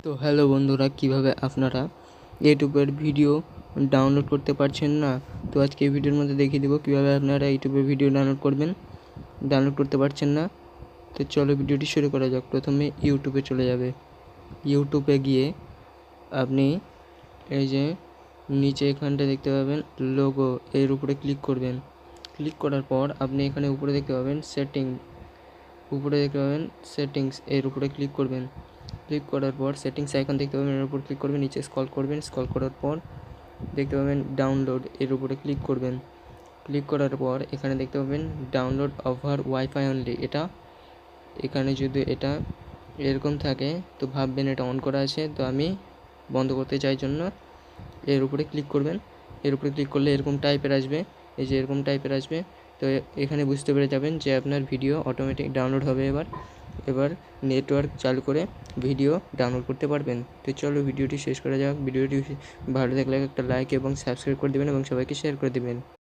তো হ্যালো বন্ধুরা, কিভাবে আপনারা ইউটিউবের ভিডিও ডাউনলোড করতে পারছেন না। তো আজকে এই ভিডিওর মধ্যে দেখিয়ে দেবো কীভাবে আপনারা ইউটিউবের ভিডিও ডাউনলোড করতে পারছেন না। তো চলো ভিডিওটি শুরু করা যাক। প্রথমে ইউটিউবে চলে যাবে। ইউটিউবে গিয়ে আপনি এই যে নিচে এখানটা দেখতে পাবেন লোগো, এর উপরে ক্লিক করবেন। ক্লিক করার পর আপনি এখানে উপরে দেখতে পাবেন সেটিংস, এর উপরে ক্লিক করবেন। ক্লিক করার পর সেটিংস আইকন দেখতে পাবেন, এর উপর ক্লিক করবেন, নিচে স্ক্রল করবেন। স্ক্রল করার পর দেখতে পাবেন ডাউনলোড, এর উপরে ক্লিক করবেন। ক্লিক করার পর এখানে দেখতে পাবেন ডাউনলোড ওভার ওয়াইফাই অনলি। এখানে যদি এটা এরকম থাকে তো ভাববেন এটা অন করা আছে, তো আমি বন্ধ করতে চাই জন্য এর উপরে ক্লিক করবেন। এর উপরে ক্লিক করলে এরকম টাইপের আসবে, এই যে এরকম টাইপের আসবে। তো এখানে বুঝতে পেরে যাবেন যে আপনার ভিডিও অটোমেটিক ডাউনলোড হবে। এবার নেটওয়ার্ক চালু করে ভিডিও ডাউনলোড করতে পারবেন। তো চলো ভিডিওটি শেষ করা যাক। ভিডিওটি ভালো লাগলে একটা লাইক এবং সাবস্ক্রাইব করে দেবেন এবং সবাইকে শেয়ার করে দেবেন।